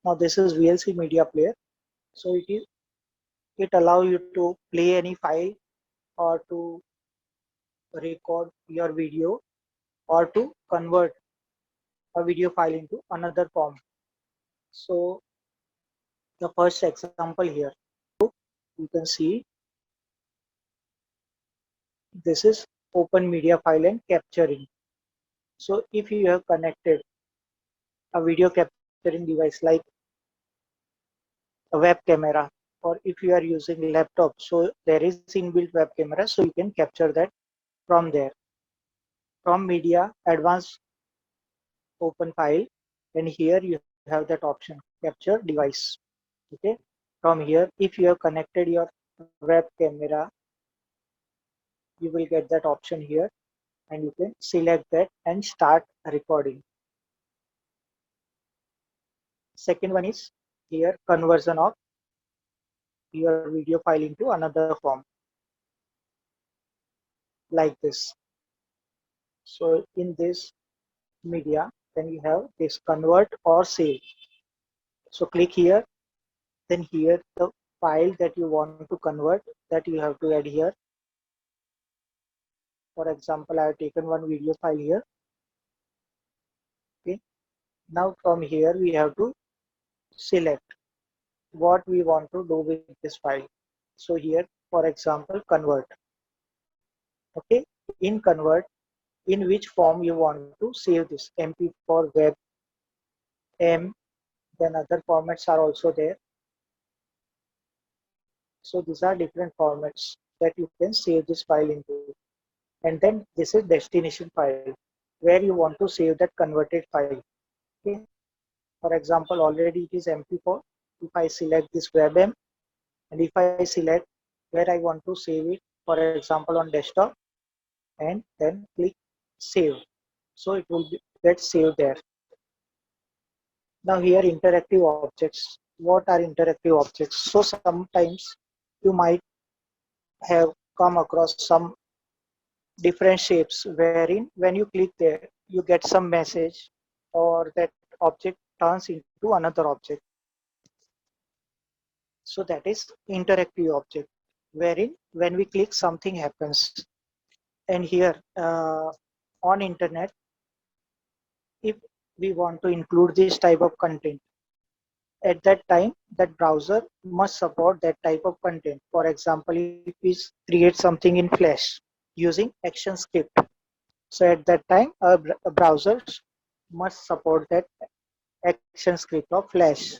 Now this is VLC media player. So it allow you to play any file or to record your video or to convert a video file into another form. So the first example here, you can see this is open media file and capturing. So if you have connected a video capturing device like a web camera, or if you are using laptop, so there is inbuilt web camera, so you can capture that from there. From media, advanced open file, and here you have that option, capture device. Okay. From here, if you have connected your web camera, you will get that option here, and you can select that and start recording. Second one is here conversion of your video file into another form, like this. So in this media, then you have this convert or save. So click here, then here the file that you want to convert, that you have to add here. For example, I have taken one video file here. Okay. Now from here we have to select what we want to do with this file. So here, for example, convert. Okay. In convert, in which form you want to save this, MP4, web, M, then other formats are also there. So these are different formats that you can save this file into. And then this is destination file, where you want to save that converted file. Okay. For example, already it is MP4. If I select this WebM, and if I select where I want to save it, for example on desktop, and then click save. So it will get saved there. Now here interactive objects. What are interactive objects? So sometimes you might have come across some different shapes wherein when you click there, you get some message or that object turns into another object. So that is interactive object, wherein when we click something happens. And here on internet, if we want to include this type of content, at that time that browser must support that type of content. For example, if we create something in Flash using ActionScript, so at that time a browser must support that ActionScript of Flash.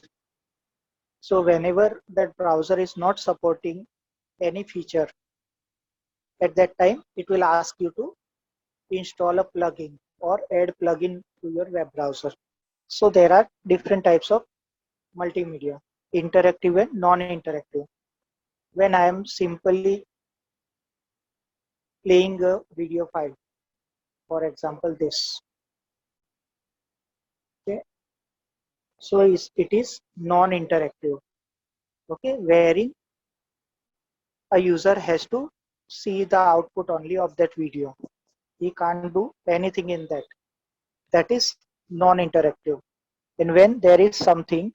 So whenever that browser is not supporting any feature, at that time it will ask you to install a plugin or add plugin to your web browser. So there are different types of multimedia, interactive and non-interactive. When I am simply playing a video file, for example this, okay, so it is non-interactive, okay, wherein a user has to see the output only of that video. He can't do anything in that. That is non-interactive. And when there is something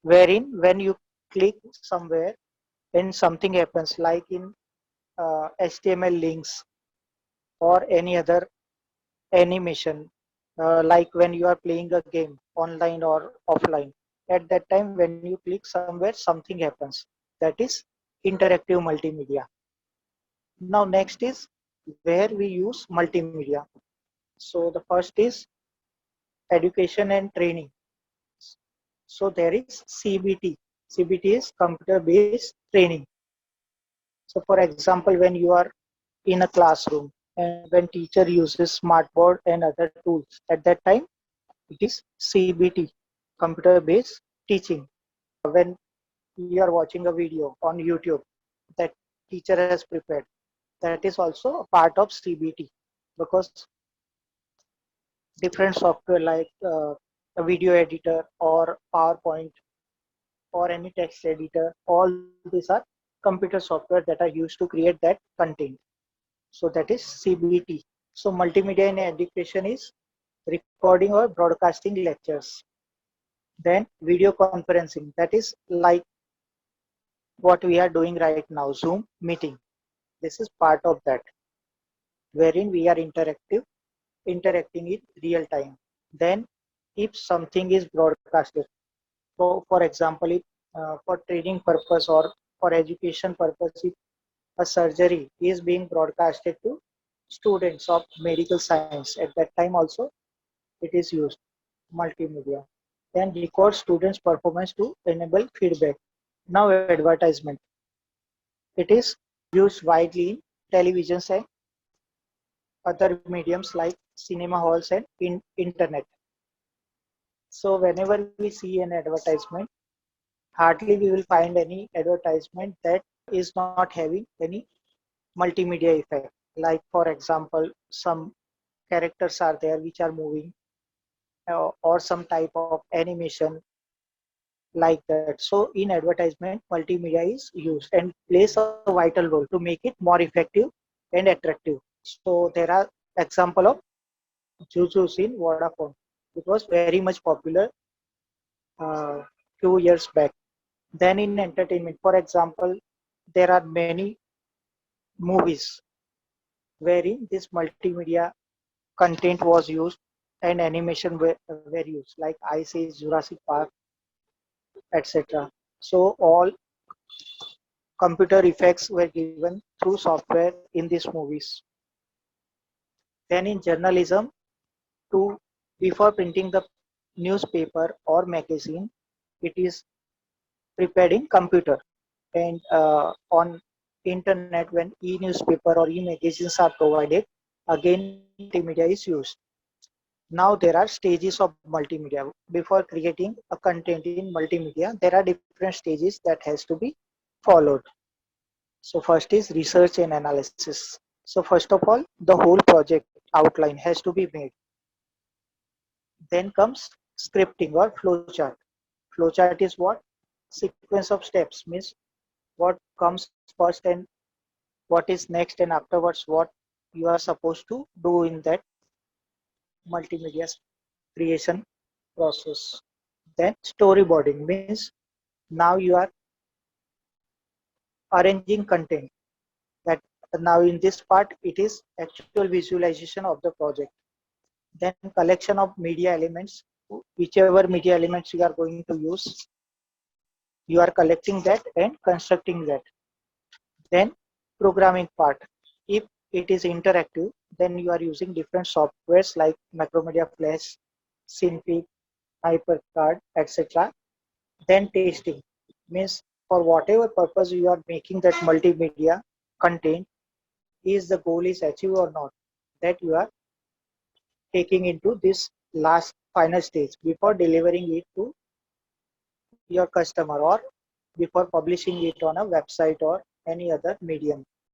wherein when you click somewhere and something happens, like in HTML links or any other animation, like when you are playing a game online or offline, at that time when you click somewhere something happens, that is interactive multimedia. Now next is where we use multimedia. So the first is education and training. So there is CBT. CBT is computer based training. So for example, when you are in a classroom and when teacher uses smartboard and other tools, at that time it is CBT, computer based teaching. When you are watching a video on YouTube that teacher has prepared, that is also a part of CBT, because different software like a video editor or PowerPoint or any text editor, all these are computer software that are used to create that content. So that is CBT. So multimedia in education is recording or broadcasting lectures. Then video conferencing, that is like what we are doing right now, Zoom meeting. This is part of that, wherein we are interacting in real time. Then if something is broadcasted, for example, if for training purpose or for education purpose, if a surgery is being broadcasted to students of medical science, at that time also it is used multimedia. Then record students performance to enable feedback. Now advertisement, it is used widely in televisions and other mediums like cinema halls and internet. So whenever we see an advertisement, hardly we will find any advertisement that is not having any multimedia effect. Like for example, some characters are there which are moving, or some type of animation like that. So in advertisement, multimedia is used and plays a vital role to make it more effective and attractive. So there are example of Jujus in Vodafone. It was very much popular uh, 2 years back. Then in entertainment, for example, there are many movies wherein this multimedia content was used and animation were used, like Ice Age, Jurassic Park, etc. So all computer effects were given through software in these movies. Then in journalism, to before printing the newspaper or magazine, it is prepared in computer, and on internet when e-newspaper or e-magazines are provided, again multimedia is used. Now there are stages of multimedia. Before creating a content in multimedia, there are different stages that has to be followed. So first is research and analysis. So first of all, the whole project outline has to be made. Then comes scripting or flowchart. Flowchart is what? Sequence of steps, means what comes first and what is next, and afterwards what you are supposed to do in that multimedia creation process. Then storyboarding means now you are arranging content, that now in this part it is actual visualization of the project. Then collection of media elements, whichever media elements you are going to use, you are collecting that and constructing that. Then programming part, if it is interactive, then you are using different softwares like Macromedia Flash, Synfig, HyperCard, etc. Then testing means for whatever purpose you are making that multimedia content, is the goal is achieved or not, that you are taking into this last final stage before delivering it to your customer, or before publishing it on a website or any other medium.